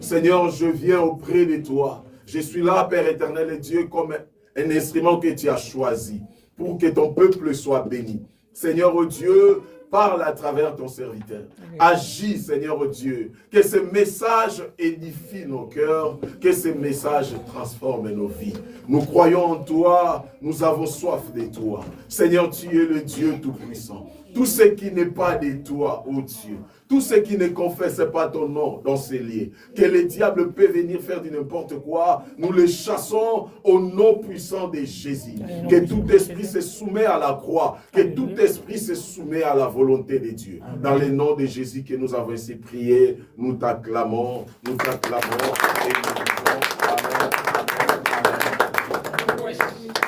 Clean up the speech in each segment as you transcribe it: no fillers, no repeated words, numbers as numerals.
Seigneur, je viens auprès de toi. Je suis là, Père éternel et Dieu, comme un instrument que tu as choisi pour que ton peuple soit béni. Seigneur, oh Dieu, parle à travers ton serviteur. Agis, Seigneur, oh Dieu. Que ce message édifie nos cœurs, que ce message transforme nos vies. Nous croyons en toi, nous avons soif de toi. Seigneur, tu es le Dieu Tout-Puissant. Tout ce qui n'est pas de toi, ô Dieu, tout ce qui ne confesse pas ton nom dans ces lieux, que le diable peut venir faire du n'importe quoi, nous le chassons au nom puissant de Jésus. Que tout esprit se soumet à la croix, que tout esprit se soumet à la volonté de Dieu. Dans le nom de Jésus que nous avons ainsi prié, nous t'acclamons et nous disons Amen.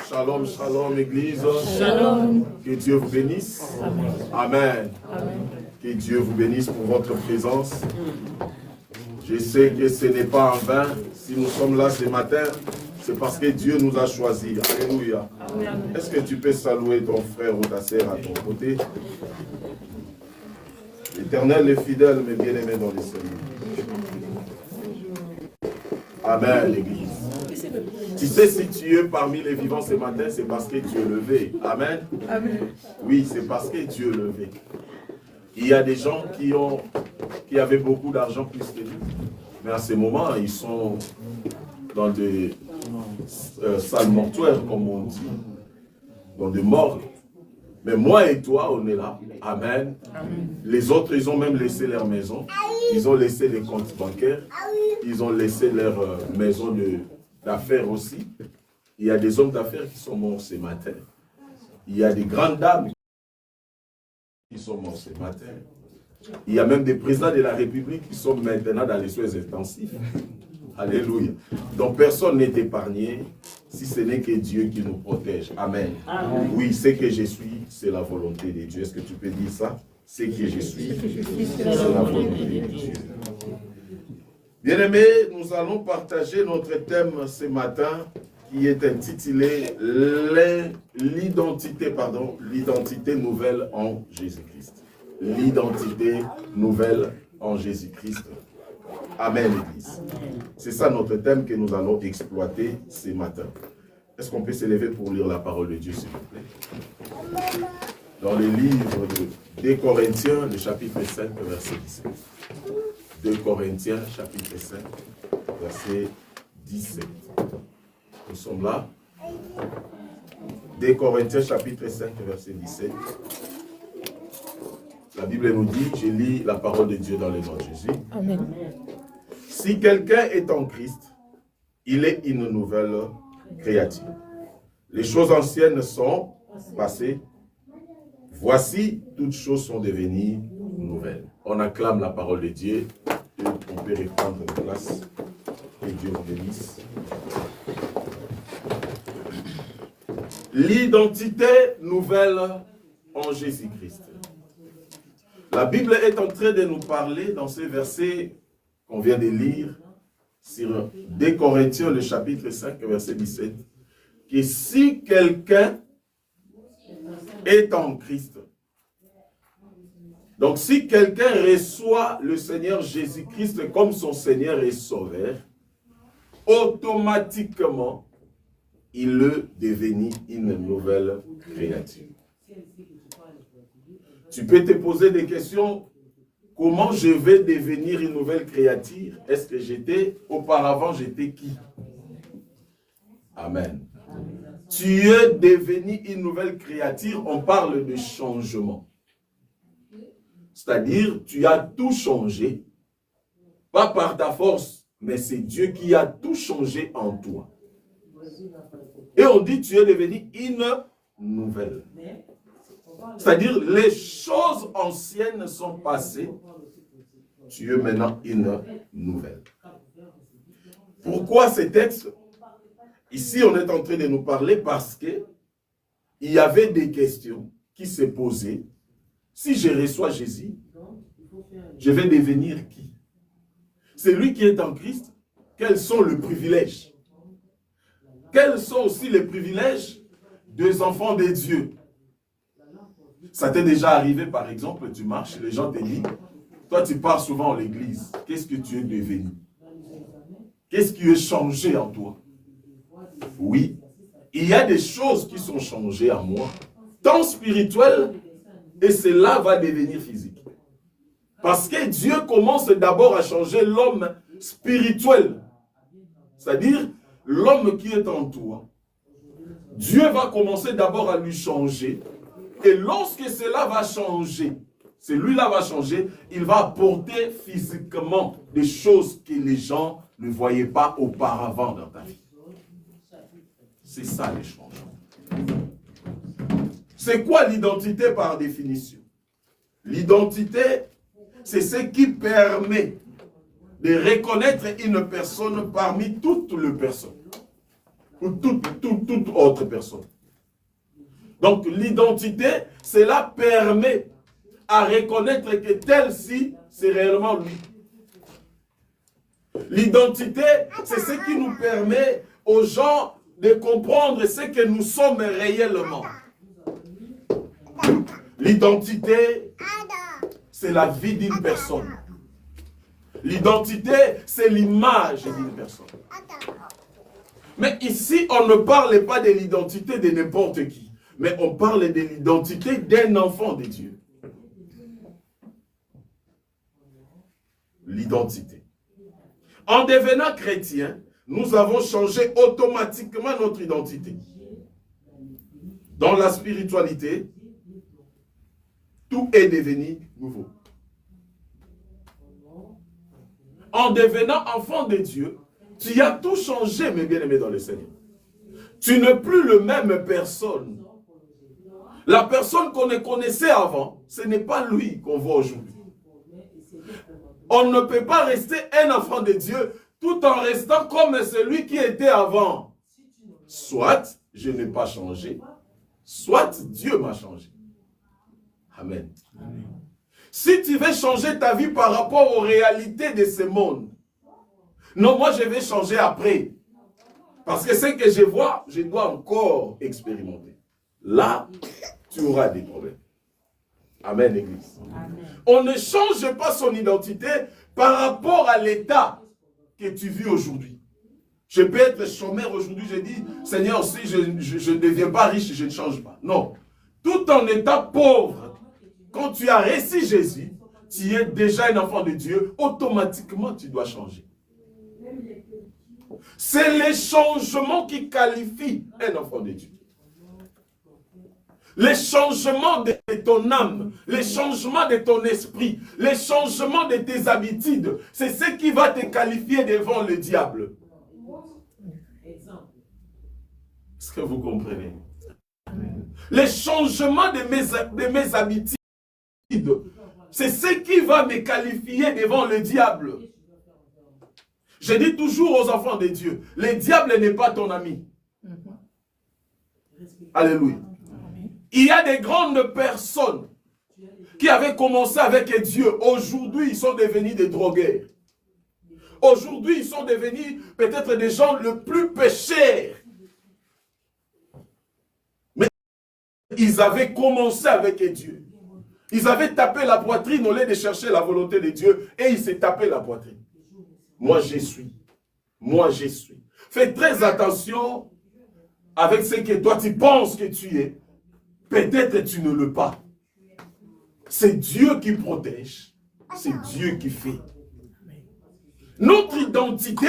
Shalom, shalom, Église. Shalom. Que Dieu vous bénisse. Amen. Amen. Amen. Que Dieu vous bénisse pour votre présence. Je sais que ce n'est pas en vain. Si nous sommes là ce matin, c'est parce que Dieu nous a choisis. Alléluia. Est-ce que tu peux saluer ton frère ou ta sœur à ton côté? L'Éternel est fidèle, mais bien-aimé dans le Seigneur. Amen, l'Église. Tu sais, si tu es parmi les vivants ce matin, c'est parce que Dieu est levé. Amen. Amen. Oui, c'est parce que Dieu est levé. Il y a des gens qui avaient beaucoup d'argent plus que nous. Mais à ce moment, ils sont dans des salles mortuaires, comme on dit. Dans des morgues. Mais moi et toi, on est là. Amen. Amen. Les autres, ils ont même laissé leur maison. Ils ont laissé les comptes bancaires. Ils ont laissé leur maison d'affaires aussi. Il y a des hommes d'affaires qui sont morts ce matin. Il y a des grandes dames qui sont morts ce matin. Il y a même des présidents de la République qui sont maintenant dans les soins intensifs. Alléluia. Donc personne n'est épargné si ce n'est que Dieu qui nous protège. Amen. Amen. Oui, ce que je suis, c'est la volonté de Dieu. Est-ce que tu peux dire ça? Ce que je suis, c'est la volonté de Dieu. Bien-aimés, nous allons partager notre thème ce matin qui est intitulé l'identité nouvelle en Jésus-Christ. L'identité nouvelle en Jésus-Christ. Amen, l'Église. C'est ça notre thème que nous allons exploiter ce matin. Est-ce qu'on peut s'élever pour lire la parole de Dieu, s'il vous plaît? Dans le livre de 2 Corinthiens, le chapitre 5, verset 17. 2 Corinthiens, chapitre 5, verset 17. Nous sommes là. 2 Corinthiens, chapitre 5, verset 17. La Bible nous dit, je lis la parole de Dieu dans le nom de Jésus. Amen. Si quelqu'un est en Christ, il est une nouvelle créature. Les choses anciennes sont passées. Voici, toutes choses sont devenues nouvelles. On acclame la parole de Dieu. Et on peut reprendre place. Que Dieu vous bénisse. L'identité nouvelle en Jésus-Christ. La Bible est en train de nous parler dans ces versets qu'on vient de lire sur 2 Corinthiens, le chapitre 5, verset 17, que si quelqu'un est en Christ, donc si quelqu'un reçoit le Seigneur Jésus-Christ comme son Seigneur et Sauveur, automatiquement, il est devenu une nouvelle créature. Tu peux te poser des questions. Comment je vais devenir une nouvelle créature? Est-ce que auparavant, j'étais qui? Amen. Tu es devenu une nouvelle créature, on parle de changement. C'est-à-dire, tu as tout changé, pas par ta force, mais c'est Dieu qui a tout changé en toi. Et on dit, tu es devenu une nouvelle. C'est-à-dire, les choses anciennes sont passées, tu es maintenant une nouvelle. Pourquoi ces textes? Ici, on est en train de nous parler parce que il y avait des questions qui se posaient. Si je reçois Jésus, je vais devenir qui? C'est lui qui est en Christ. Quels sont les privilèges? Quels sont aussi les privilèges des enfants de Dieu? Ça t'est déjà arrivé, par exemple, tu marches, les gens te disent, toi tu pars souvent à l'église, qu'est-ce que tu es devenu? Qu'est-ce qui est changé en toi? Oui, il y a des choses qui sont changées en moi, tant spirituelles, et cela va devenir physique. Parce que Dieu commence d'abord à changer l'homme spirituel, c'est-à-dire l'homme qui est en toi. Dieu va commencer d'abord à lui changer, et lorsque cela va changer, celui-là va changer, il va apporter physiquement des choses que les gens ne voyaient pas auparavant dans ta vie. C'est ça les changements. C'est quoi l'identité par définition? L'identité, c'est ce qui permet de reconnaître une personne parmi toutes les personnes. Ou toute autre personne. Donc l'identité, cela permet à reconnaître que tel-ci, c'est réellement lui. L'identité, c'est ce qui nous permet aux gens de comprendre ce que nous sommes réellement. L'identité, c'est la vie d'une personne. L'identité, c'est l'image d'une personne. Mais ici, on ne parle pas de l'identité de n'importe qui, mais on parle de l'identité d'un enfant de Dieu. L'identité. En devenant chrétien, nous avons changé automatiquement notre identité. Dans la spiritualité, tout est devenu nouveau. En devenant enfant de Dieu, tu as tout changé, mes bien-aimés dans le Seigneur. Tu n'es plus le même personne. La personne qu'on connaissait avant, ce n'est pas lui qu'on voit aujourd'hui. On ne peut pas rester un enfant de Dieu tout en restant comme celui qui était avant. Soit je n'ai pas changé, soit Dieu m'a changé. Amen. Amen. Si tu veux changer ta vie par rapport aux réalités de ce monde, non, moi je vais changer après. Parce que ce que je vois, je dois encore expérimenter. Là, tu auras des problèmes. Amen, Église. Amen. On ne change pas son identité par rapport à l'état que tu vis aujourd'hui. Je peux être chômeur aujourd'hui, je dis, Seigneur, si je ne deviens pas riche, je ne change pas. Non. Tout en étant pauvre, quand tu as reçu Jésus, tu es déjà un enfant de Dieu, automatiquement tu dois changer. C'est les changements qui qualifient un enfant de Dieu. Les changements de ton âme, les changements de ton esprit, les changements de tes habitudes, c'est ce qui va te qualifier devant le diable. Est-ce que vous comprenez? Les changements de mes habitudes, c'est ce qui va me qualifier devant le diable. Je dis toujours aux enfants de Dieu, le diable n'est pas ton ami. Alléluia. Il y a des grandes personnes qui avaient commencé avec Dieu. Aujourd'hui, ils sont devenus des drogueurs. Aujourd'hui, ils sont devenus peut-être des gens les plus pécheurs. Mais ils avaient commencé avec Dieu. Ils avaient tapé la poitrine au lieu de chercher la volonté de Dieu. Et ils s'est tapé la poitrine. Moi, je suis. Moi, je suis. Fais très attention avec ce que toi, tu penses que tu es. Peut-être tu ne le pas. C'est Dieu qui protège. C'est Dieu qui fait. Notre identité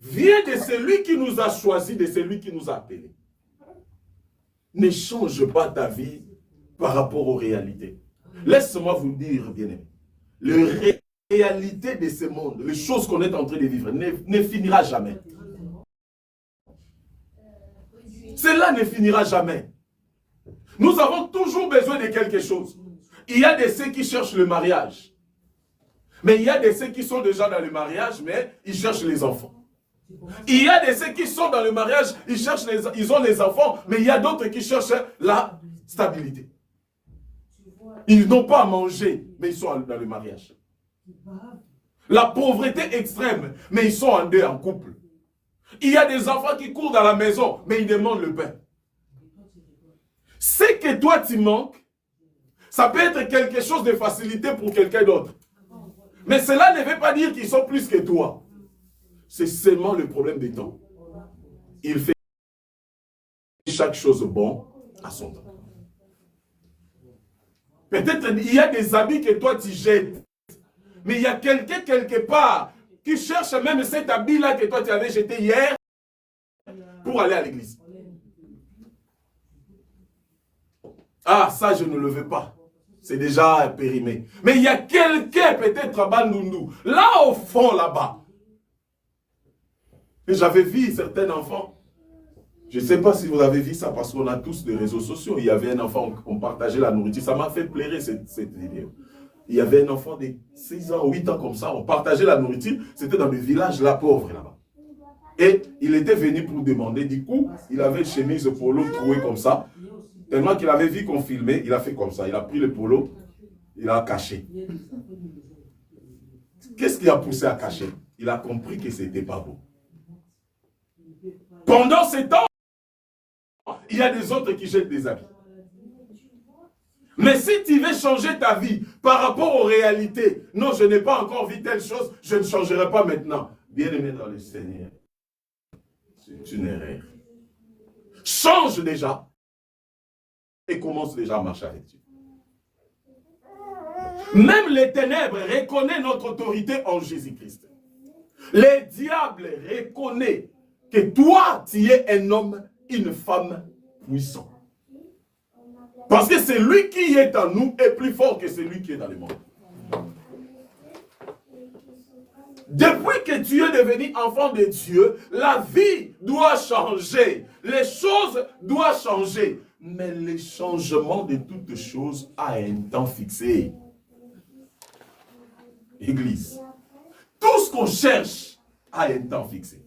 vient de celui qui nous a choisis, de celui qui nous a appelés. Ne change pas ta vie par rapport aux réalités. Laisse-moi vous dire, bien-aimés, les réalités de ce monde, les choses qu'on est en train de vivre, ne finira jamais. Cela ne finira jamais. Nous avons toujours besoin de quelque chose. Il y a de ceux qui cherchent le mariage. Mais il y a de ceux qui sont déjà dans le mariage, mais ils cherchent les enfants. Il y a de ceux qui sont dans le mariage, ils ont les enfants, mais il y a d'autres qui cherchent la stabilité. Ils n'ont pas à manger, mais ils sont dans le mariage. La pauvreté extrême, mais ils sont en deux, en couple. Il y a des enfants qui courent dans la maison, mais ils demandent le pain. Ce que toi tu manques, ça peut être quelque chose de facilité pour quelqu'un d'autre. Mais cela ne veut pas dire qu'ils sont plus que toi. c'est seulement le problème des temps. Il fait chaque chose bon à son temps. Peut-être il y a des habits que toi tu jettes, mais il y a quelqu'un quelque part qui cherche même cet habit-là que toi tu avais jeté hier pour aller à l'église. Ah, ça je ne le veux pas. C'est déjà périmé. Mais il y a quelqu'un peut-être à Bandundu, là au fond là-bas. Et j'avais vu certains enfants. Je ne sais pas si vous avez vu ça parce qu'on a tous des réseaux sociaux. Il y avait un enfant, on partageait la nourriture. Ça m'a fait pleurer cette vidéo. Il y avait un enfant de 6 ans, 8 ans comme ça. On partageait la nourriture. C'était dans le village là pauvre là-bas. Et il était venu pour demander. Du coup, il avait une chemise polo trouée comme ça. Tellement qu'il avait vu qu'on filmait, il a fait comme ça. Il a pris le polo, il a caché. Qu'est-ce qui a poussé à cacher? Il a compris que ce n'était pas beau. Pendant ces temps, il y a des autres qui jettent des habits. Mais si tu veux changer ta vie par rapport aux réalités, non, je n'ai pas encore vu telle chose, je ne changerai pas maintenant. Bien-aimé dans le Seigneur, c'est une erreur. Change déjà et commence déjà à marcher avec Dieu. Même les ténèbres reconnaissent notre autorité en Jésus-Christ. Les diables reconnaissent que toi, tu es un homme, une femme puissant. Parce que celui qui est en nous est plus fort que celui qui est dans le monde. Depuis que tu es devenu enfant de Dieu, la vie doit changer. Les choses doivent changer. Mais le changement de toutes choses a un temps fixé. Église. Tout ce qu'on cherche a un temps fixé.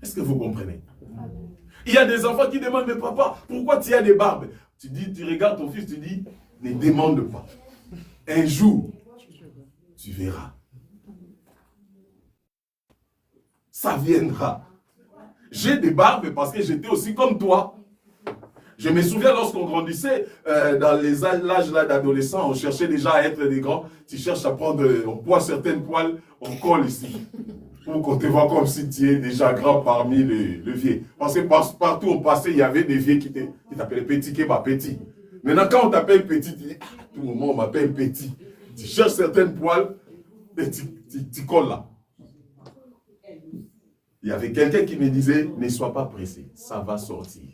Est-ce que vous comprenez? Il y a des enfants qui demandent, mais papa, pourquoi tu as des barbes? Tu dis, tu regardes ton fils, tu dis, ne demande pas. Un jour, tu verras. Ça viendra. J'ai des barbes parce que j'étais aussi comme toi. Je me souviens lorsqu'on grandissait, dans les âges d'adolescent, on cherchait déjà à être des grands. Tu cherches à prendre, on pointe certaines poils, on colle ici. Pour qu'on te voit comme si tu es déjà grand parmi les vieux. Parce que partout où on passait, il y avait des vieux qui t'appelaient petit, qui pas petit. Maintenant, quand on t'appelle petit, tu dis, à tout moment, on m'appelle petit. Tu cherches certaines poils et tu colles là. Il y avait quelqu'un qui me disait, ne sois pas pressé, ça va sortir.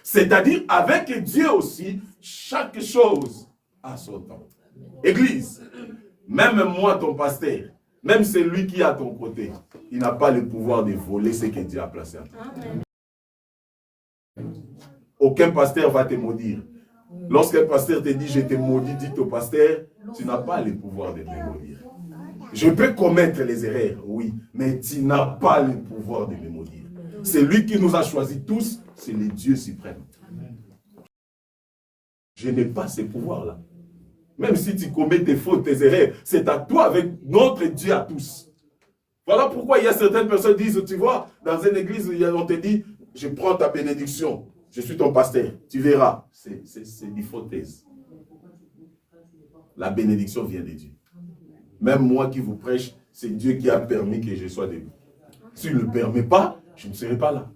C'est-à-dire, avec Dieu aussi, chaque chose a son temps. Église, même moi, ton pasteur, même celui qui est à ton côté, il n'a pas le pouvoir de voler ce que Dieu a placé en toi. Aucun pasteur va te maudire. Lorsqu'un pasteur te dit, je te maudis, dis au pasteur, tu n'as pas le pouvoir de me maudire. Je peux commettre les erreurs, oui, mais tu n'as pas le pouvoir de me maudire. C'est lui qui nous a choisis tous, c'est le Dieu suprême. Je n'ai pas ce pouvoir-là. Même si tu commets tes fautes, tes erreurs, c'est à toi avec notre Dieu à tous. Voilà pourquoi il y a certaines personnes qui disent, tu vois, dans une église, on te dit, je prends ta bénédiction, je suis ton pasteur, tu verras. C'est une hypothèse. La bénédiction vient de Dieu. Même moi qui vous prêche, c'est Dieu qui a permis que je sois debout. S'il ne le permet pas, je ne serai pas là.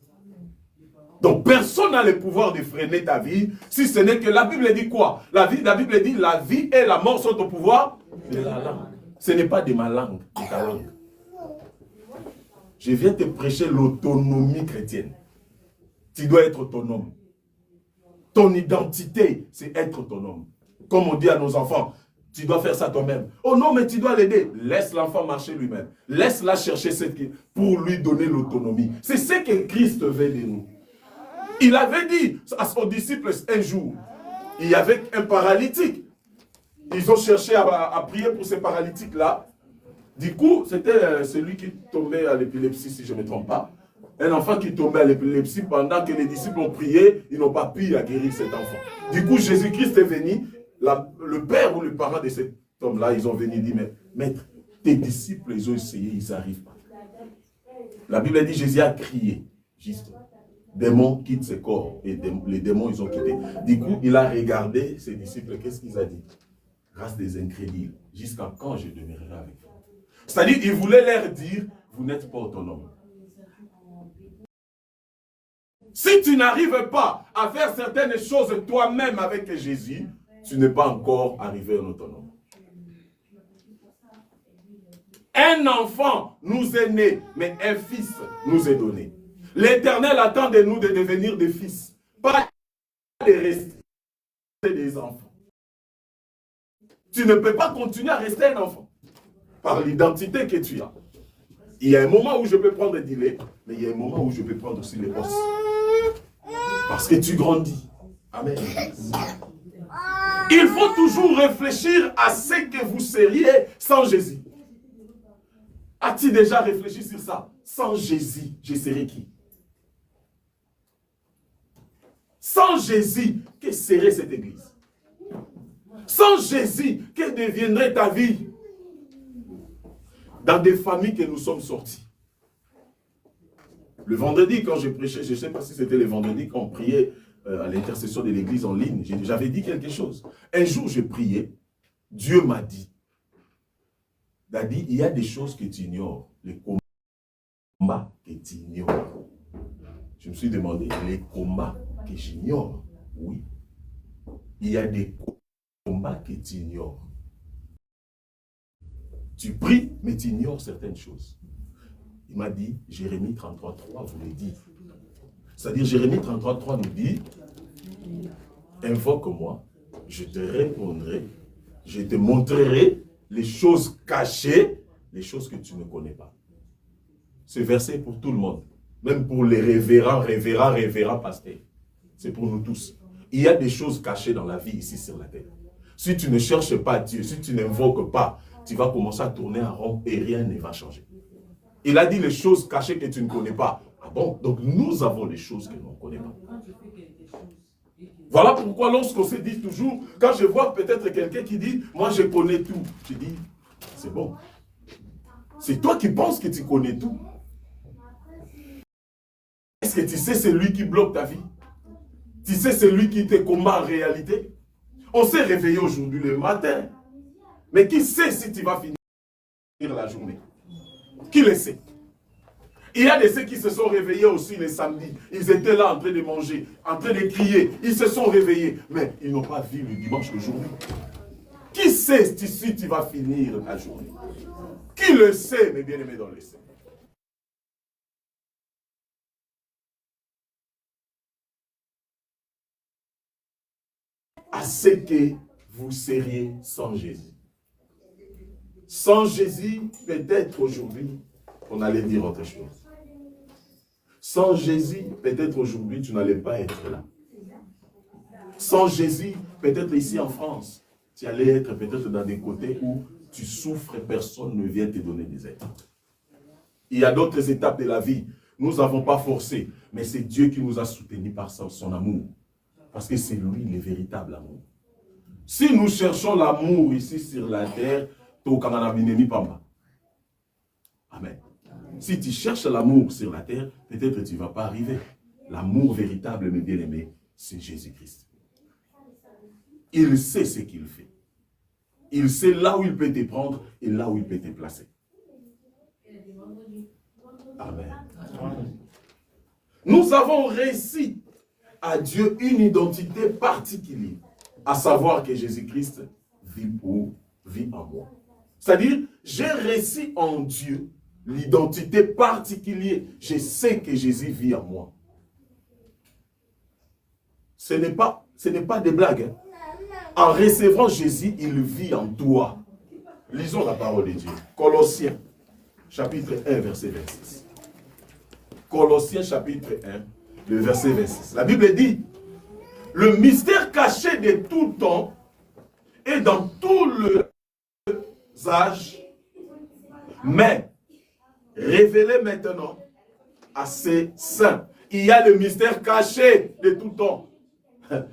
Donc personne n'a le pouvoir de freiner ta vie, si ce n'est que la Bible dit quoi? La Bible dit la vie et la mort sont au pouvoir de la langue. Ce n'est pas de ma langue, de ta langue. Je viens te prêcher l'autonomie chrétienne. Tu dois être autonome. Ton identité, c'est être autonome. Comme on dit à nos enfants, tu dois faire ça toi-même. Oh non, mais tu dois l'aider. Laisse l'enfant marcher lui-même. Laisse-la chercher pour lui donner l'autonomie. C'est ce que Christ veut de nous. Il avait dit à son disciple un jour, il y avait un paralytique. Ils ont cherché à prier pour ces paralytiques-là. Du coup, c'était celui qui tombait à l'épilepsie, si je ne me trompe pas. Un enfant qui tombait à l'épilepsie, pendant que les disciples ont prié, ils n'ont pas pu guérir cet enfant. Du coup, Jésus-Christ est venu, le père ou le parent de cet homme-là, ils ont venu dire, mais maître, tes disciples, ils ont essayé, ils n'arrivent pas. La Bible dit, Jésus a crié, juste. Démons quittent ce corps. Et les démons, ils ont quitté. Du coup, il a regardé ses disciples. Qu'est-ce qu'ils ont dit? grâce des incrédules, jusqu'à quand je demeurerai avec vous. C'est-à-dire, il voulait leur dire, vous n'êtes pas autonome. Si tu n'arrives pas à faire certaines choses toi-même avec Jésus, tu n'es pas encore arrivé en autonome. Un enfant nous est né, mais un fils nous est donné. L'Éternel attend de nous de devenir des fils, pas de rester des enfants. Tu ne peux pas continuer à rester un enfant par l'identité que tu as. Il y a un moment où je peux prendre des lait, mais il y a un moment où je peux prendre aussi les os. Parce que tu grandis. Amen. Il faut toujours réfléchir à ce que vous seriez sans Jésus. As-tu déjà réfléchi sur ça? Sans Jésus, je serais qui? Sans Jésus, que serait cette église? Sans Jésus, que deviendrait ta vie? Dans des familles que nous sommes sortis. Le vendredi, quand je prêchais, je ne sais pas si c'était le vendredi, quand on priait à l'intercession de l'église en ligne, j'avais dit quelque chose. Un jour, je priais, Dieu m'a dit, il y a des choses que tu ignores, les combats que tu ignores. Je me suis demandé, les combats que j'ignore, oui. Il y a des combats que tu ignores. Tu pries, mais tu ignores certaines choses. Il m'a dit, Jérémie 33,3 vous le dit. C'est-à-dire, Jérémie 33,3 nous dit, invoque-moi, je te répondrai, je te montrerai les choses cachées, les choses que tu ne connais pas. Ce verset est pour tout le monde, même pour les révérends pasteurs. C'est pour nous tous. Il y a des choses cachées dans la vie ici sur la terre. Si tu ne cherches pas Dieu, si tu n'invoques pas, tu vas commencer à tourner en rond et rien ne va changer. Il a dit les choses cachées que tu ne connais pas. Ah bon? Donc nous avons les choses que l'on ne connaît pas. Voilà pourquoi lorsqu'on se dit toujours, quand je vois peut-être quelqu'un qui dit, moi je connais tout, je dis, c'est bon. C'est toi qui penses que tu connais tout. Est-ce que tu sais c'est lui qui bloque ta vie? Tu sais c'est lui qui te combat en réalité? On s'est réveillé aujourd'hui le matin. Mais qui sait si tu vas finir la journée? Qui le sait? Il y a de ceux qui se sont réveillés aussi les samedis. Ils étaient là en train de manger, en train de crier. Ils se sont réveillés, mais ils n'ont pas vu le dimanche d'aujourd'hui. Qui sait si tu vas finir la journée? Qui le sait, mes bien-aimés dans le Seigneur? À ce que vous seriez sans Jésus. Sans Jésus, peut-être aujourd'hui, on allait dire autre chose. Sans Jésus, peut-être aujourd'hui, tu n'allais pas être là. Sans Jésus, peut-être ici en France, tu allais être peut-être dans des côtés où tu souffres et personne ne vient te donner des aides. Il y a d'autres étapes de la vie. Nous n'avons pas forcé, mais c'est Dieu qui nous a soutenus par son amour. Parce que c'est lui le véritable amour. Si nous cherchons l'amour ici sur la terre, amen. Si tu cherches l'amour sur la terre, peut-être tu ne vas pas arriver. L'amour véritable, mes bien-aimés, c'est Jésus-Christ. Il sait ce qu'il fait. Il sait là où il peut te prendre et là où il peut te placer. Amen. Nous avons réussi à Dieu une identité particulière, à savoir que Jésus-Christ vit en moi. C'est-à-dire, j'ai réussi en Dieu l'identité particulière. Je sais que Jésus vit en moi. Ce n'est pas des blagues. Hein. En recevant Jésus, il vit en toi. Lisons la parole de Dieu. Colossiens, chapitre 1, verset 26. Colossiens, chapitre 1, le verset 26. La Bible dit, le mystère caché de tout temps et dans tous les âges, mais révélé maintenant à ses saints. Il y a le mystère caché de tout temps.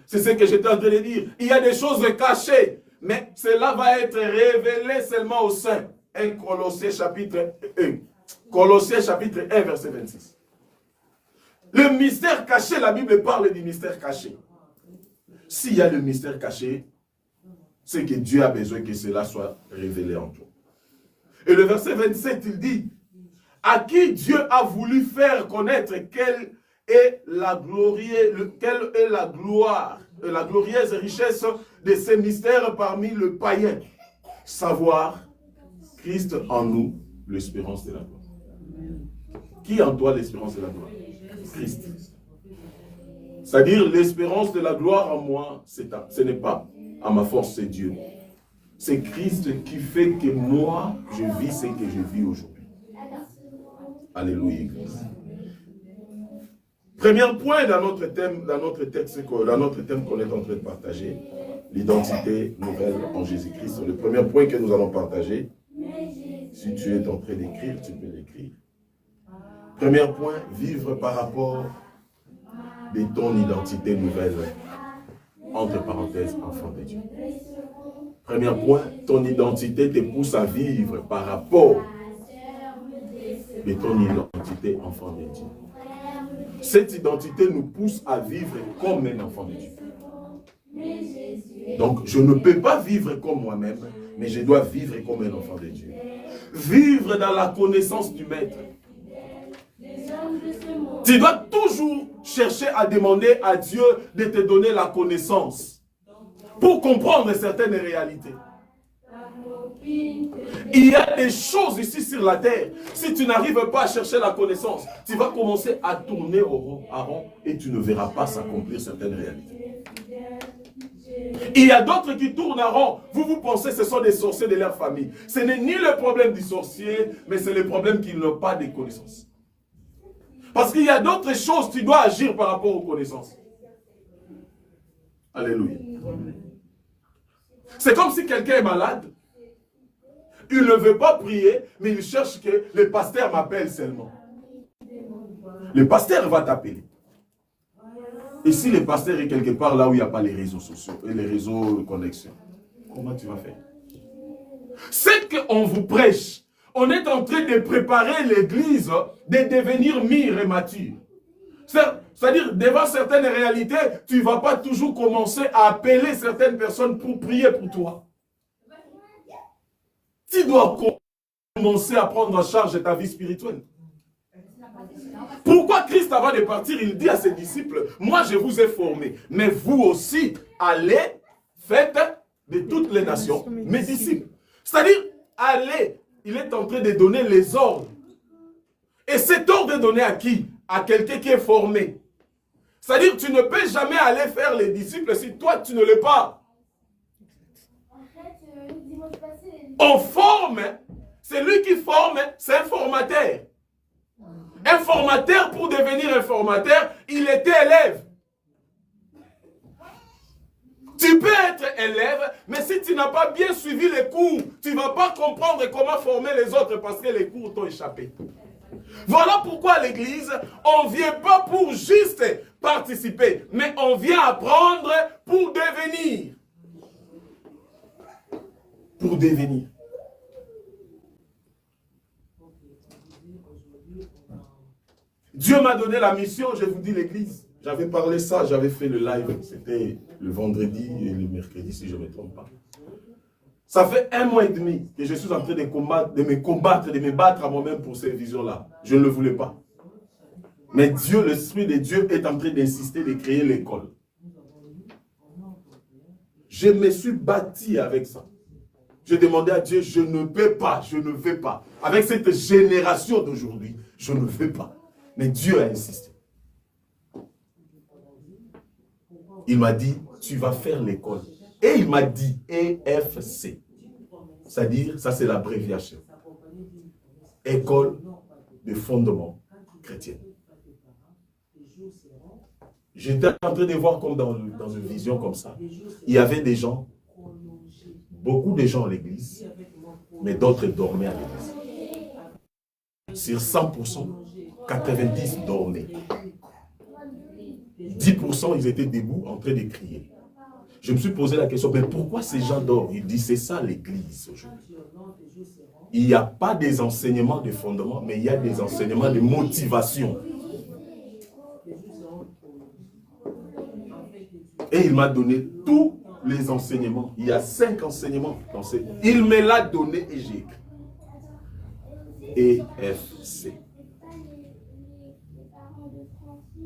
C'est ce que j'étais en train de dire. Il y a des choses cachées, mais cela va être révélé seulement aux saints. 1 Colossiens chapitre 1. Colossiens chapitre 1, verset 26. Le mystère caché, la Bible parle du mystère caché. S'il y a le mystère caché, c'est que Dieu a besoin que cela soit révélé en toi. Et le verset 27, il dit, à qui Dieu a voulu faire connaître quelle est la gloire, la glorieuse richesse de ces mystères parmi le païen, savoir Christ en nous, l'espérance de la gloire. Qui en toi l'espérance de la gloire? Christ. C'est-à-dire l'espérance de la gloire en moi, ce n'est pas à ma force, c'est Dieu. C'est Christ qui fait que moi, je vis ce que je vis aujourd'hui. Alléluia, Église. Premier point dans notre thème, dans notre thème qu'on est en train de partager, l'identité nouvelle en Jésus-Christ. Le premier point que nous allons partager, si tu es en train d'écrire, tu peux l'écrire. Premier point, vivre par rapport de ton identité nouvelle, entre parenthèses, enfant de Dieu. Premier point, ton identité te pousse à vivre par rapport de ton identité enfant de Dieu. Cette identité nous pousse à vivre comme un enfant de Dieu. Donc, je ne peux pas vivre comme moi-même, mais je dois vivre comme un enfant de Dieu. Vivre dans la connaissance du Maître. Tu dois toujours chercher à demander à Dieu de te donner la connaissance pour comprendre certaines réalités. Il y a des choses ici sur la terre. Si tu n'arrives pas à chercher la connaissance, tu vas commencer à tourner à rond et tu ne verras pas s'accomplir certaines réalités. Il y a d'autres qui tournent à rond. Vous pensez que ce sont des sorciers de leur famille. Ce n'est ni le problème du sorcier, mais c'est le problème qu'ils n'ont pas de connaissances. Parce qu'il y a d'autres choses, tu dois agir par rapport aux connaissances. Alléluia. C'est comme si quelqu'un est malade. Il ne veut pas prier, mais il cherche que le pasteur m'appelle seulement. Le pasteur va t'appeler. Et si le pasteur est quelque part là où il n'y a pas les réseaux sociaux et les réseaux de connexion, comment tu vas faire? C'est qu'on vous prêche. On est en train de préparer l'église de devenir mûre et mature. C'est-à-dire, devant certaines réalités, tu ne vas pas toujours commencer à appeler certaines personnes pour prier pour toi. Tu dois commencer à prendre en charge ta vie spirituelle. Pourquoi Christ, avant de partir, il dit à ses disciples, moi je vous ai formés, mais vous aussi, allez, faites de toutes les nations mes disciples. C'est-à-dire, allez, il est en train de donner les ordres. Et cet ordre est donné à qui? À quelqu'un qui est formé. C'est-à-dire, tu ne peux jamais aller faire les disciples si toi, tu ne l'es pas. On forme, c'est lui qui forme, c'est un formateur. Un formateur, pour devenir un formateur, il était élève. Tu peux être élève, mais si tu n'as pas bien suivi les cours, tu ne vas pas comprendre comment former les autres parce que les cours t'ont échappé. Voilà pourquoi à l'église, on ne vient pas pour juste participer, mais on vient apprendre pour devenir. Pour devenir. Dieu m'a donné la mission, je vous dis l'église. J'avais parlé ça, j'avais fait le live, c'était le vendredi et le mercredi si je ne me trompe pas. Ça fait 1 mois et demi que je suis en train de me battre à moi-même pour ces visions-là. Je ne le voulais pas. Mais Dieu, l'Esprit de Dieu est en train d'insister de créer l'école. Je me suis bâti avec ça. Je demandais à Dieu, je ne peux pas, je ne veux pas. Avec cette génération d'aujourd'hui, je ne veux pas. Mais Dieu a insisté. Il m'a dit, tu vas faire l'école. Et il m'a dit, EFC. C'est-à-dire, ça c'est l'abréviation. École de fondement chrétien. J'étais en train de voir comme dans une vision comme ça. Il y avait des gens, beaucoup de gens à l'église, mais d'autres dormaient à l'église. Sur 100%, 90 dormaient. 10% ils étaient debout en train de crier. Je me suis posé la question, mais pourquoi ces gens dorment? Il dit, c'est ça l'église aujourd'hui. Il n'y a pas des enseignements de fondement, mais il y a des enseignements de motivation. Et il m'a donné tout les enseignements. Il y a 5 enseignements. Il me l'a donné et j'ai écrit. EFC.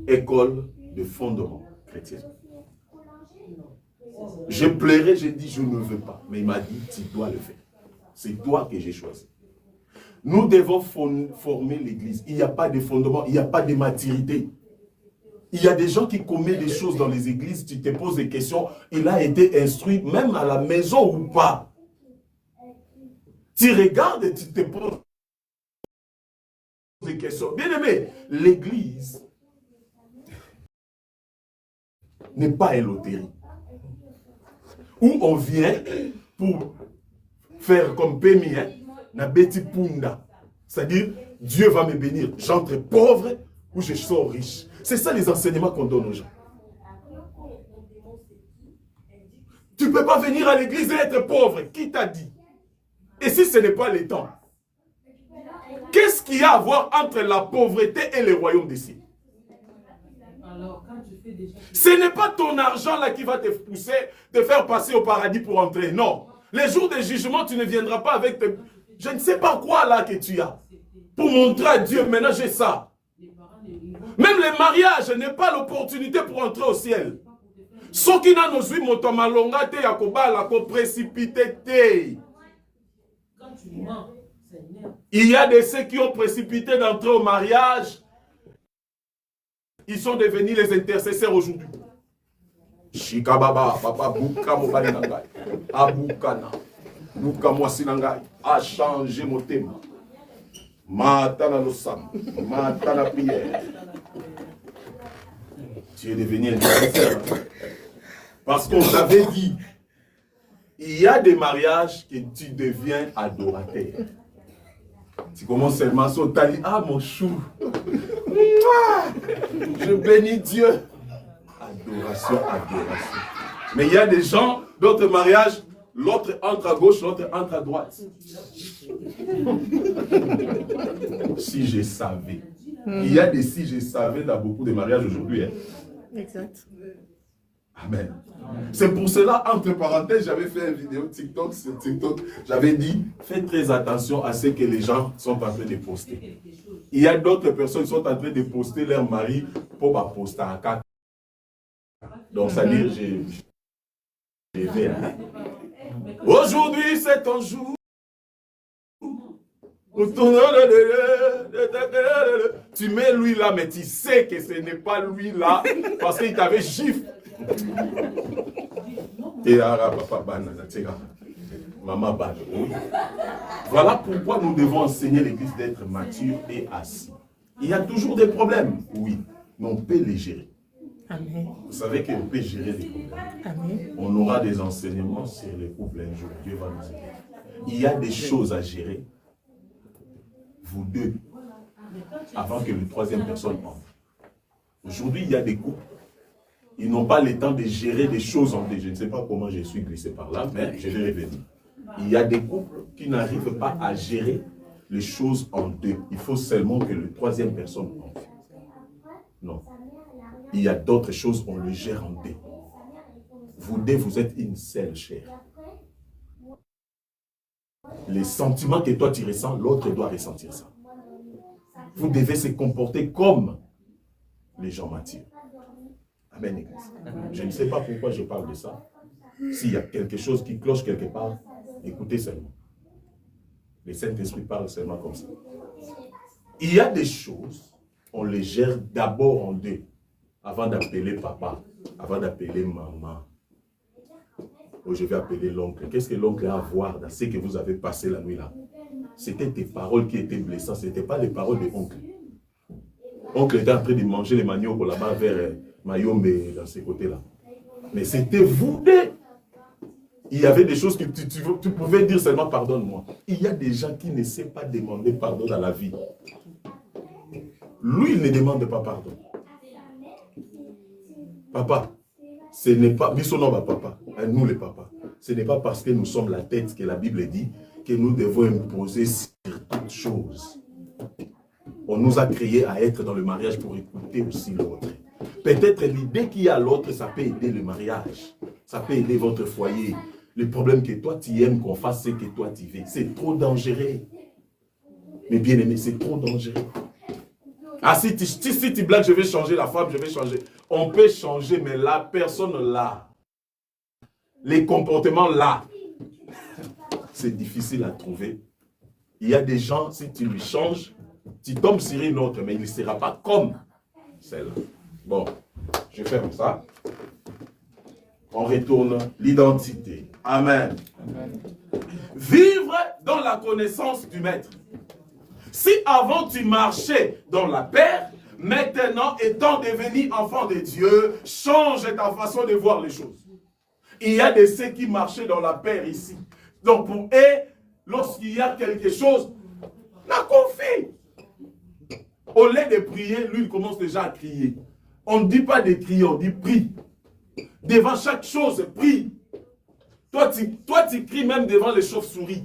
École de fondement chrétien. Je pleurais, j'ai dit je ne veux pas. Mais il m'a dit tu dois le faire. C'est toi que j'ai choisi. Nous devons former l'église. Il n'y a pas de fondement, il n'y a pas de maturité. Il y a des gens qui commettent des choses dans les églises, tu te poses des questions, il a été instruit même à la maison ou pas. Tu regardes et tu te poses des questions. Bien aimé, l'église n'est pas une loterie. Où on vient pour faire comme Pémi, na beti punda. C'est-à-dire, Dieu va me bénir. J'entre pauvre ou je sors riche. C'est ça les enseignements qu'on donne aux gens. Tu ne peux pas venir à l'église et être pauvre. Qui t'a dit? Et si ce n'est pas le temps? Qu'est-ce qu'il y a à voir entre la pauvreté et le royaume des cieux? Ce n'est pas ton argent là qui va te pousser, te faire passer au paradis pour entrer. Non. Les jours de jugement, tu ne viendras pas avec je ne sais pas quoi là que tu as. Pour montrer à Dieu, maintenant j'ai ça. Même le mariage n'est pas l'opportunité pour entrer au ciel. Ce qui n'a nous motomalonga te yakobala ko précipité te. Il y a de ceux qui ont précipité d'entrer au mariage. Ils sont devenus les intercesseurs aujourd'hui. Shikababa, papa, buka mobali nangai. Abukana. Buka mwasi nangai. A changé mon thème. Matana le sam. Matana prière. Tu es devenu intercesseur. Parce qu'on t'avait dit, il y a des mariages que tu deviens adorateur. Tu commences seulement à sauter. Ah mon chou. Je bénis Dieu. Adoration, adoration. Mais il y a des gens, d'autres mariages, l'autre entre à gauche, l'autre entre à droite. Si je savais. Il y a des si je savais dans beaucoup de mariages aujourd'hui. Hein. Exact. Amen. C'est pour cela, entre parenthèses, j'avais fait une vidéo TikTok sur TikTok. J'avais dit, faites très attention à ce que les gens sont en train de poster. Il y a d'autres personnes qui sont en train de poster leur mari pour poster à 4. Donc, ça veut dire, j'ai fait. Hein. Aujourd'hui, c'est ton jour. Tu mets lui là, mais tu sais que ce n'est pas lui là, parce qu'il t'avait gifle. Voilà pourquoi nous devons enseigner l'église d'être mature et assis. Il y a toujours des problèmes, oui, mais on peut les gérer. Amen. Vous savez qu'on peut gérer les problèmes. Amen. On aura des enseignements sur les couples un jour. Dieu va nous aider. Il y a des choses à gérer, vous deux, avant que le troisième personne entre. Aujourd'hui, il y a des couples. Ils n'ont pas le temps de gérer des choses en deux. Je ne sais pas comment je suis glissé par là, mais je vais revenir. Il y a des couples qui n'arrivent pas à gérer les choses en deux. Il faut seulement que le troisième personne entre. Non. Il y a d'autres choses, on le gère en deux. Vous deux, vous êtes une seule chair. Les sentiments que toi tu ressens, l'autre doit ressentir ça. Vous devez se comporter comme les gens matures. Amen, Église. Je ne sais pas pourquoi je parle de ça. S'il y a quelque chose qui cloche quelque part, écoutez seulement. Le Saint-Esprit parle seulement comme ça. Il y a des choses, on les gère d'abord en deux, avant d'appeler papa, avant d'appeler maman. Oh, je vais appeler l'oncle. Qu'est-ce que l'oncle a à voir dans ce que vous avez passé la nuit là? C'était tes paroles qui étaient blessantes, ce n'était pas les paroles de l'oncle. Oncle était en train de manger les maniocs là-bas vers Mayombe, dans ces côtés-là. Mais c'était vous deux. Il y avait des choses que tu pouvais dire seulement pardonne-moi. Il y a des gens qui ne savent pas demander pardon dans la vie. Lui, il ne demande pas pardon. Papa, ce n'est pas, papa, nous les papas, ce n'est pas parce que nous sommes la tête que la Bible dit que nous devons imposer sur toutes choses. On nous a créés à être dans le mariage pour écouter aussi l'autre. Peut-être l'idée qu'il y a à l'autre, ça peut aider le mariage. Ça peut aider votre foyer. Le problème que toi, tu aimes qu'on fasse ce que toi, tu veux. C'est trop dangereux. Mais bien aimé, c'est trop dangereux. Ah, si tu blagues, je vais changer la femme, je vais changer. On peut changer, mais la personne là, les comportements là, c'est difficile à trouver. Il y a des gens, si tu lui changes, tu tombes sur une autre, mais il ne sera pas comme celle-là. Bon, je vais faire ça. On retourne l'identité. Amen. Amen. Vivre dans la connaissance du Maître. Si avant tu marchais dans la paix, maintenant étant devenu enfant de Dieu, change ta façon de voir les choses. Il y a de ceux qui marchaient dans la paix ici. Donc pour eux, lorsqu'il y a quelque chose, la confie. Au lieu de prier, lui il commence déjà à crier. On ne dit pas de crier, on dit prie. Devant chaque chose, prie. Toi, tu cries même devant les chauves-souris.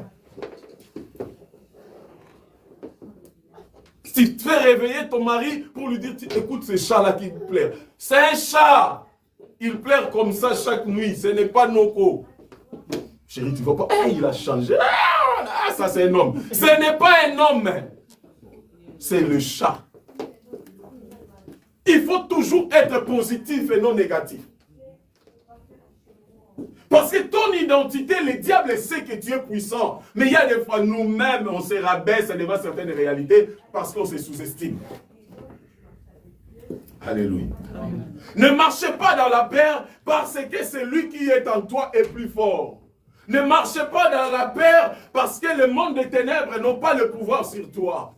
Si tu fais réveiller ton mari pour lui dire, écoute ce chat-là qui pleure. C'est un chat. Il pleure comme ça chaque nuit. Ce n'est pas Noko. Chérie, tu ne vois pas. Hey, il a changé. Ah, ça c'est un homme. Ce n'est pas un homme. C'est le chat. Il faut toujours être positif et non négatif. Parce que ton identité, le diable sait que tu es puissant. Mais il y a des fois, nous-mêmes, on se rabaisse devant certaines réalités parce qu'on se sous-estime. Alléluia. Amen. Ne marchez pas dans la peur parce que celui qui est en toi est plus fort. Ne marchez pas dans la peur parce que le monde des ténèbres n'a pas le pouvoir sur toi.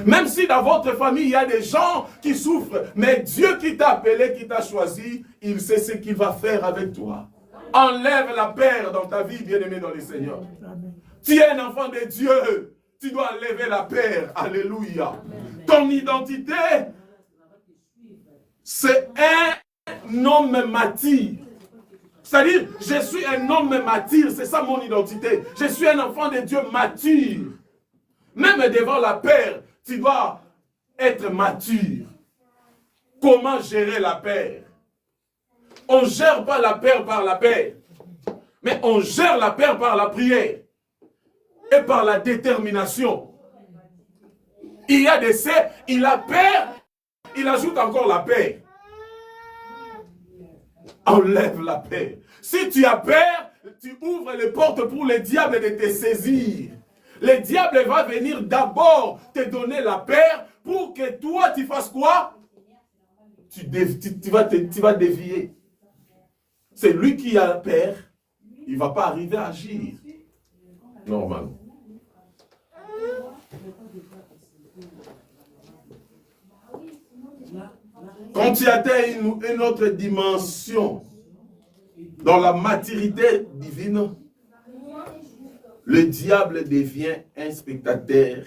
Même si dans votre famille, il y a des gens qui souffrent, mais Dieu qui t'a appelé, qui t'a choisi, il sait ce qu'il va faire avec toi. Enlève la peur dans ta vie, bien-aimé dans le Seigneur. Amen. Tu es un enfant de Dieu. Tu dois enlever la peur. Alléluia. Amen. Ton identité, c'est un homme mature. C'est-à-dire, je suis un homme mature. C'est ça mon identité. Je suis un enfant de Dieu mature. Même devant la peur, tu dois être mature. Comment gérer la peur? On ne gère pas la peur par la paix, mais on gère la peur par la prière et par la détermination. Il y a des faits, il a peur, il ajoute encore la paix. Enlève la paix. Si tu as peur, tu ouvres les portes pour le diable de te saisir. Le diable va venir d'abord te donner la peur pour que toi tu fasses quoi? Tu vas dévier. C'est lui qui a peur, il ne va pas arriver à agir. Normalement. Quand tu atteins une autre dimension dans la maturité divine, le diable devient un spectateur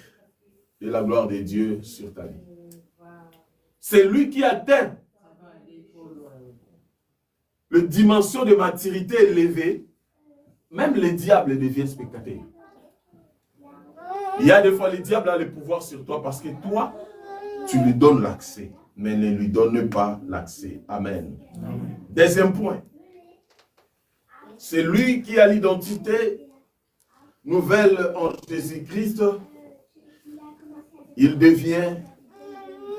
de la gloire de Dieu sur ta vie. C'est lui qui atteint la dimension de maturité élevée, même le diable devient spectateur. Il y a des fois, le diable a le pouvoir sur toi parce que toi, tu lui donnes l'accès, mais ne lui donne pas l'accès. Amen. Amen. Deuxième point. C'est lui qui a l'identité nouvelle en Jésus-Christ. Il devient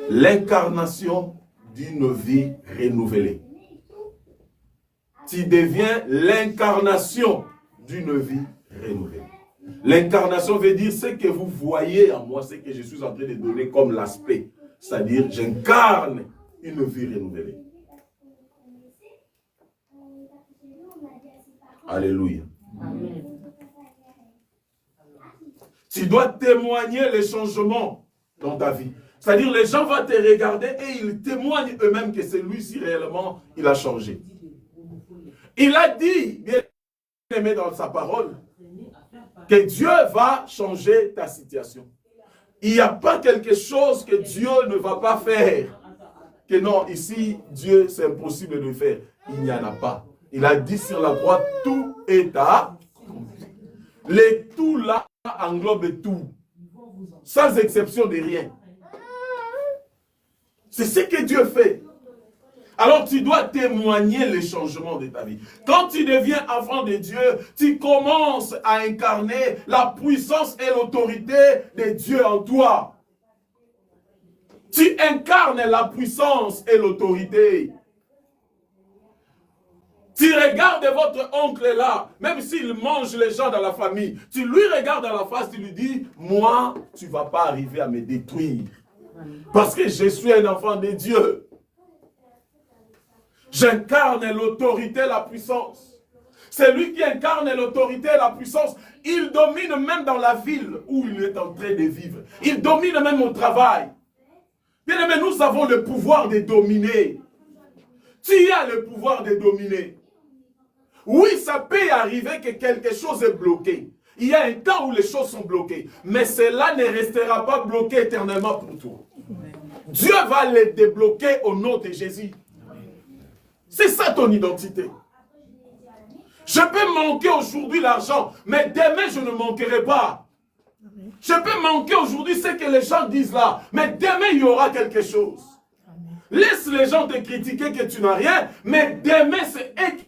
l'incarnation d'une vie renouvelée. Tu deviens l'incarnation d'une vie renouvelée. L'incarnation veut dire ce que vous voyez en moi, ce que je suis en train de donner comme l'aspect. C'est-à-dire, j'incarne une vie renouvelée. Alléluia. Amen. Tu dois témoigner les changements dans ta vie. C'est-à-dire, les gens vont te regarder et ils témoignent eux-mêmes que celui-ci réellement, il a changé. Il a dit, bien aimé dans sa parole, que Dieu va changer ta situation. Il n'y a pas quelque chose que Dieu ne va pas faire. Que non, ici, Dieu, c'est impossible de faire. Il n'y en a pas. Il a dit sur la croix, tout est à. Les tout là englobe tout. Sans exception de rien. C'est ce que Dieu fait. Alors tu dois témoigner les changements de ta vie. Quand tu deviens enfant de Dieu, tu commences à incarner la puissance et l'autorité de Dieu en toi. Tu incarnes la puissance et l'autorité. Tu regardes votre oncle là, même s'il mange les gens dans la famille, tu lui regardes dans la face, tu lui dis, moi, tu ne vas pas arriver à me détruire. Parce que je suis un enfant de Dieu. J'incarne l'autorité, la puissance. C'est lui qui incarne l'autorité et la puissance. Il domine même dans la ville où il est en train de vivre. Il domine même au travail. Bien aimé, nous avons le pouvoir de dominer. Tu as le pouvoir de dominer. Oui, ça peut arriver que quelque chose est bloqué. Il y a un temps où les choses sont bloquées. Mais cela ne restera pas bloqué éternellement pour toi. Dieu va les débloquer au nom de Jésus. C'est ça ton identité. Je peux manquer aujourd'hui l'argent, mais demain je ne manquerai pas. Je peux manquer aujourd'hui ce que les gens disent là, mais demain il y aura quelque chose. Laisse les gens te critiquer que tu n'as rien, mais demain c'est eux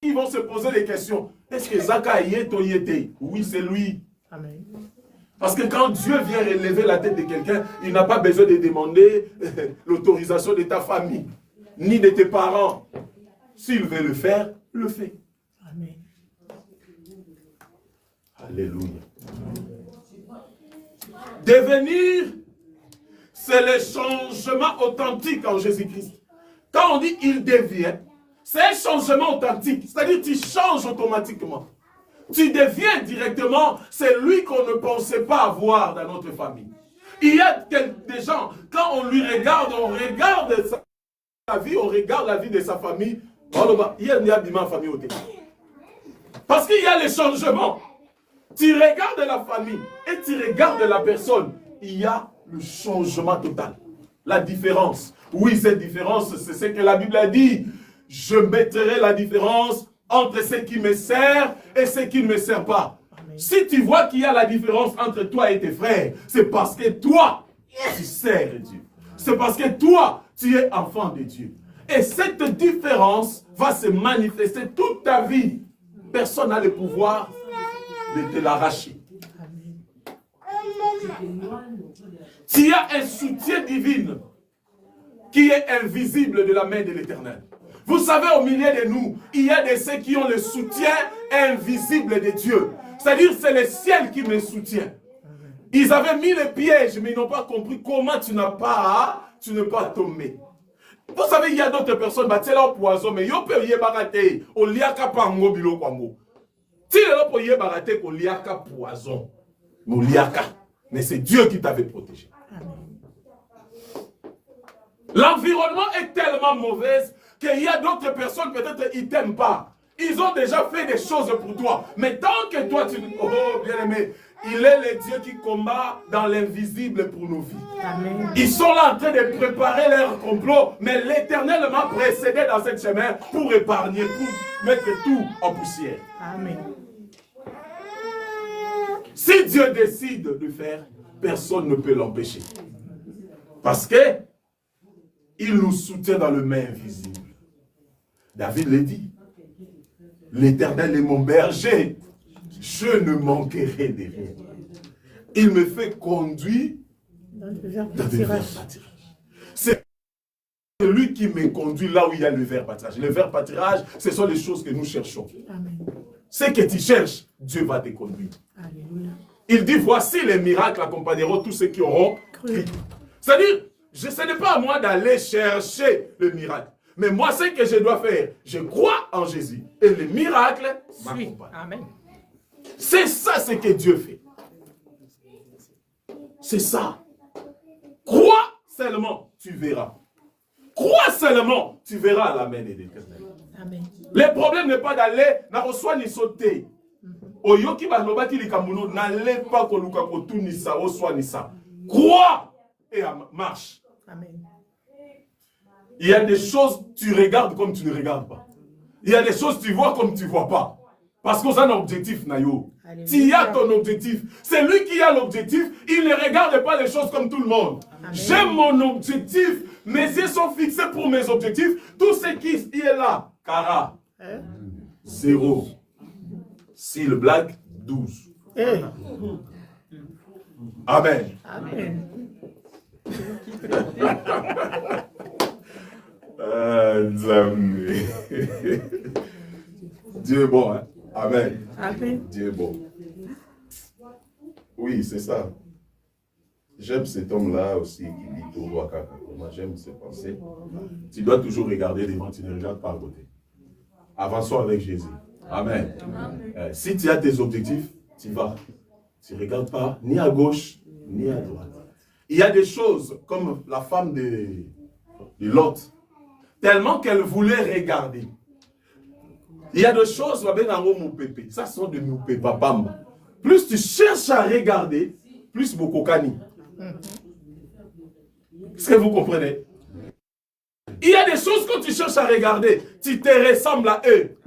qui vont se poser des questions. Est-ce que Zaka y est ou y était? Oui, c'est lui. Amen. Parce que quand Dieu vient relever la tête de quelqu'un, il n'a pas besoin de demander l'autorisation de ta famille, ni de tes parents. S'il veut le faire, le fait. Amen. Alléluia. Devenir, c'est le changement authentique en Jésus-Christ. Quand on dit il devient, c'est un changement authentique. C'est-à-dire tu changes automatiquement. Tu deviens directement celui qu'on ne pensait pas avoir dans notre famille. Il y a des gens, quand on lui regarde, on regarde sa vie, on regarde la vie de sa famille. Parce qu'il y a les changements. Tu regardes la famille et tu regardes la personne. Il y a le changement total. La différence. Oui, cette différence, c'est ce que la Bible a dit. Je mettrai la différence entre ce qui me sert et ce qui ne me sert pas. Amen. Si tu vois qu'il y a la différence entre toi et tes frères, c'est parce que toi, tu sers Dieu. C'est parce que toi, tu es enfant de Dieu. Et cette différence va se manifester toute ta vie. Personne n'a le pouvoir de te l'arracher. Tu as un soutien divin qui est invisible de la main de l'Éternel. Vous savez, au milieu de nous, il y a de ceux qui ont le soutien invisible de Dieu. C'est-à-dire, c'est le ciel qui me soutient. Ils avaient mis le piège, mais ils n'ont pas compris comment tu n'es pas tombé. Vous savez, il y a d'autres personnes, c'est là au poison, mais yo peut y barater, au liaka pango bilo kwango. Si là pour y barater, au liaka poison, au liaka. Mais c'est Dieu qui t'avait protégé. L'environnement est tellement mauvais qu'il y a d'autres personnes, peut-être, ils ne t'aiment pas. Ils ont déjà fait des choses pour toi. Mais tant que toi, tu... Oh, bien-aimé, il est le Dieu qui combat dans l'invisible pour nos vies. Amen. Ils sont là en train de préparer leur complot, mais l'Éternel m'a précédé dans ce chemin pour épargner, pour mettre tout en poussière. Amen. Si Dieu décide de faire, personne ne peut l'empêcher. Parce que il nous soutient dans le main invisible. David le dit. L'Éternel est mon berger. Je ne manquerai de rien. Il me fait conduire dans le verts pâtirages. C'est lui qui me conduit là où il y a le vert pâturage. Le vert pâturage, ce sont les choses que nous cherchons. Amen. Ce que tu cherches, Dieu va te conduire. Alléluia. Il dit, voici les miracles accompagneront tous ceux qui auront cru. C'est-à-dire, ce n'est pas à moi d'aller chercher le miracle. Mais moi, ce que je dois faire, je crois en Jésus. Et le miracle m'accompagne. Amen. C'est ça ce que Dieu fait. C'est ça. Crois seulement, tu verras. Crois seulement, tu verras la main de l'Éternel. Amen. Le problème n'est pas d'aller, n'a reçoit ni sauter. Oyoki balobaki likamuno, n'allez pas koluka kotunisa, reçoit ni ça. Crois et marche. Amen. Il y a des choses, tu regardes comme tu ne regardes pas. Il y a des choses, tu vois comme tu ne vois pas. Parce qu'on a un objectif, Nayo. Tu as ton objectif. C'est lui qui a l'objectif. Il ne regarde pas les choses comme tout le monde. J'ai mon objectif, Mes yeux sont fixés pour mes objectifs. Tout ce qui est là, Cara, 0. Si le blague, 12. Amen. Amen. Dieu est bon, hein? Amen. Amen. Dieu est bon. Oui, c'est ça. J'aime cet homme-là aussi qui dit tout roi Kaka. Moi, j'aime ses pensées. Tu dois toujours regarder devant, tu ne regardes pas à côté. Avançons avec Jésus. Amen. Si tu as tes objectifs, tu vas. Tu ne regardes pas ni à gauche, ni à droite. Il y a des choses comme la femme de Lot, tellement qu'elle voulait regarder. Il y a des choses, ça sont de moupépapam. Plus tu cherches à regarder, plus bokokani. Est-ce que vous comprenez? Il y a des choses quand tu cherches à regarder, tu te ressembles à eux.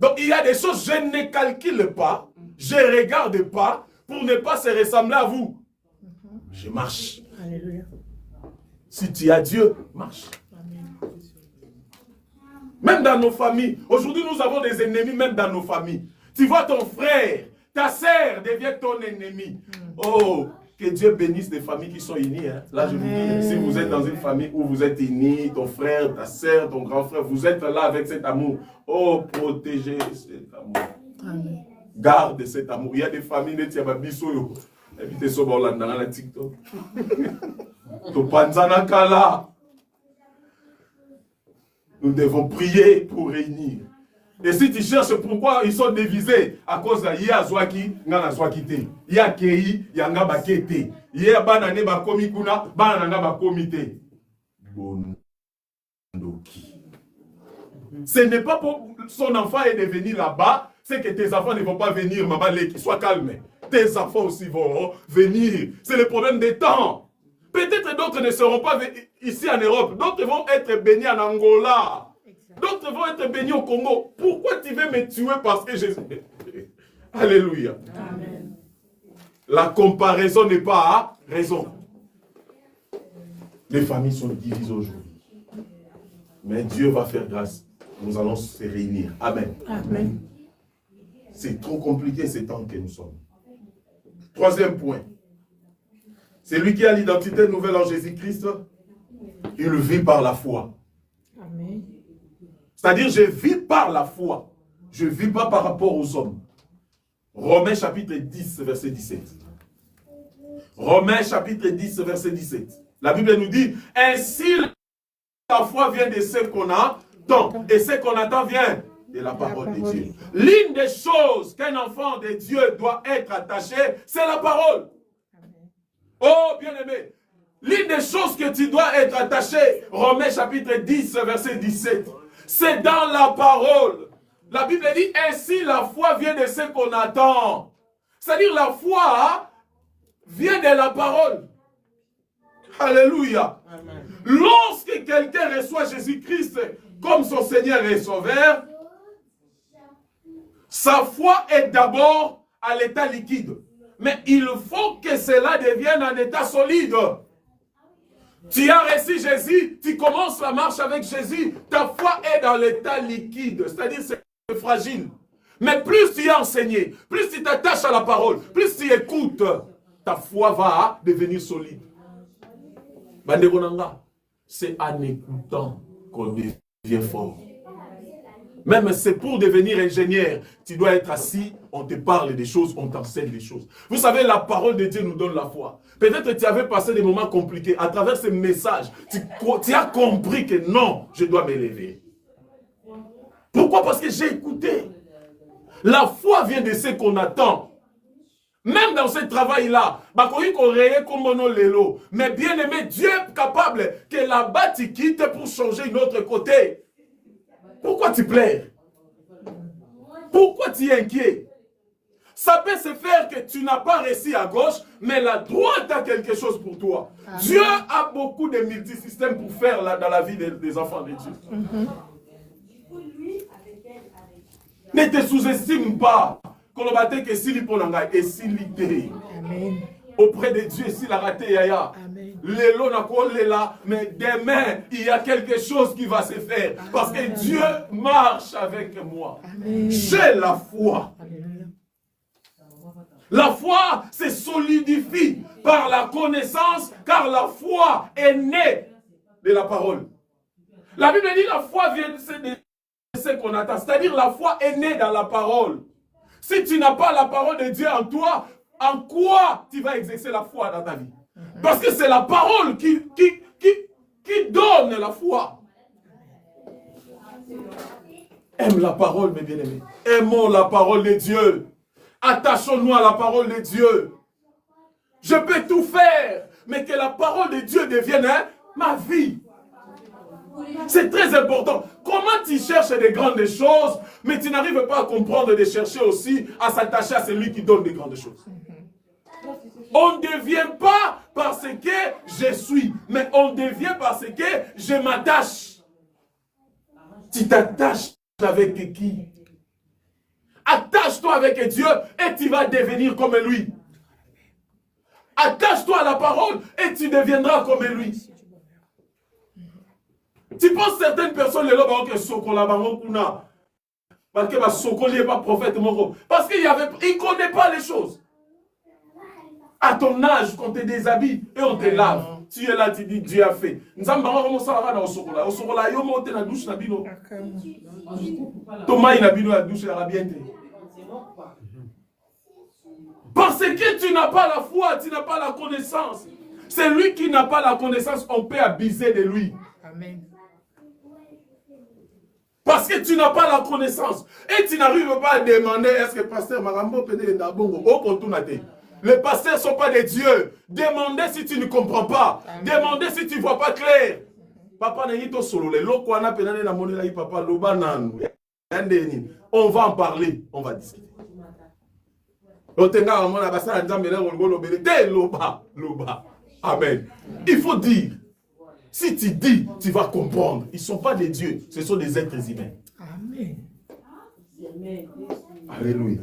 Donc il y a des choses, je ne calcule pas, je ne regarde pas pour ne pas se ressembler à vous. Je marche. Alléluia. Si tu as Dieu, marche. Même dans nos familles. Aujourd'hui, nous avons des ennemis même dans nos familles. Tu vois ton frère, ta sœur devient ton ennemi. Oh, que Dieu bénisse les familles qui sont unies. Hein. Là, je vous dis, si vous êtes dans une famille où vous êtes unis, ton frère, ta sœur, ton grand frère, vous êtes là avec cet amour. Oh, protégez cet amour. Amen. Garde cet amour. Il y a des familles, il y a des familles. Évitez ce bord là dans la TikTok. Nous devons prier pour réunir. Et si tu cherches pourquoi ils sont divisés, à cause de Yazwaki, Nana Swakite, Yakei, Yanga Bakete, Yabanane Bakomi Kuna, Banana Bakomite. Ce n'est pas pour son enfant est devenu là-bas, c'est que tes enfants ne vont pas venir, maman Leki, sois calme. Tes enfants aussi vont venir. C'est le problème des temps. Peut-être d'autres ne seront pas ici en Europe. D'autres vont être bénis en Angola. D'autres vont être bénis au Congo. Pourquoi tu veux me tuer parce que Jésus... Alléluia. Amen. La comparaison n'est pas raison. Les familles sont divisées aujourd'hui. Mais Dieu va faire grâce. Nous allons se réunir. Amen. Amen. C'est trop compliqué ces temps que nous sommes. Troisième point. Celui qui a l'identité nouvelle en Jésus-Christ, il vit par la foi. Amen. C'est-à-dire, je vis par la foi. Je ne vis pas par rapport aux hommes. Romains chapitre 10, verset 17. Romains chapitre 10, verset 17. La Bible nous dit, ainsi la foi vient de ce qu'on attend. Et ce qu'on attend vient de la parole de Dieu. L'une des choses qu'un enfant de Dieu doit être attaché, c'est la parole. Oh, bien-aimé, l'une des choses que tu dois être attaché, Romains chapitre 10, verset 17, c'est dans la parole. La Bible dit, ainsi la foi vient de ce qu'on attend. C'est-à-dire la foi vient de la parole. Alléluia. Amen. Lorsque quelqu'un reçoit Jésus-Christ comme son Seigneur et Sauveur, sa foi est d'abord à l'état liquide. Mais il faut que cela devienne un état solide. Tu as reçu Jésus, tu commences la marche avec Jésus, ta foi est dans l'état liquide, c'est-à-dire c'est fragile. Mais plus tu es enseigné, plus tu t'attaches à la parole, plus tu écoutes, ta foi va devenir solide. C'est en écoutant qu'on devient fort. Même c'est pour devenir ingénieur, tu dois être assis, on te parle des choses, on t'enseigne des choses. Vous savez, la parole de Dieu nous donne la foi. Peut-être que tu avais passé des moments compliqués. À travers ces messages, tu as compris que non, je dois m'élever. Pourquoi? Parce que j'ai écouté. La foi vient de ce qu'on attend. Même dans ce travail-là, mais bien aimé, Dieu est capable que là-bas tu quittes pour changer une autre côté. Pourquoi tu pleures? Pourquoi tu es inquiet? Ça peut se faire que tu n'as pas réussi à gauche, mais la droite a quelque chose pour toi. Amen. Dieu a beaucoup de multisystèmes pour faire dans la vie des enfants de Dieu. Ne te sous-estime pas. Amen. auprès de Dieu s'il a raté Yaya. Amen. L'élo n'a pas là, mais demain, il y a quelque chose qui va se faire. Parce que Dieu marche avec moi. Amen. J'ai la foi. Alléluia. La foi se solidifie par la connaissance, car la foi est née de la parole. La Bible dit la foi vient de ce qu'on attend. C'est-à-dire la foi est née dans la parole. Si tu n'as pas la parole de Dieu en toi, en quoi tu vas exercer la foi dans ta vie? Parce que c'est la parole qui donne la foi. Aime la parole, mes bien-aimés. Aimons la parole de Dieu. Attachons-nous à la parole de Dieu. Je peux tout faire, mais que la parole de Dieu devienne ma vie. C'est très important. Comment tu cherches des grandes choses, mais tu n'arrives pas à comprendre de chercher aussi à s'attacher à celui qui donne des grandes choses. On ne devient pas parce que je suis, mais on devient parce que je m'attache. Tu t'attaches avec qui? Attache-toi avec Dieu et tu vas devenir comme lui. Attache-toi à la parole et tu deviendras comme lui. Tu penses certaines personnes, les lois, que Sokola, parce que Sokola n'est pas prophète, parce qu'il ne connaît pas les choses. À ton âge, qu'on te déshabille et on te lave. Tu es là, tu dis Dieu a fait. Nous avons comment ça va dans Sokola. Au Sokola, il y a monté dans la douche, Thomas, il a bien la douche, il a bien été. Parce que tu n'as pas la foi, tu n'as pas la connaissance. C'est lui qui n'a pas la connaissance, on peut abuser de lui. Amen. Parce que tu n'as pas la connaissance. Et tu n'arrives pas à demander, est-ce que pasteur Marambo peut être d'abongo? Les pasteurs ne sont pas des dieux. Demandez si tu ne comprends pas. Demandez si tu ne vois pas clair. Papa n'a pas solo. On va en parler. On va discuter. Amen. Il faut dire. Si tu dis, tu vas comprendre. Ils ne sont pas des dieux. Ce sont des êtres humains. Amen. Alléluia.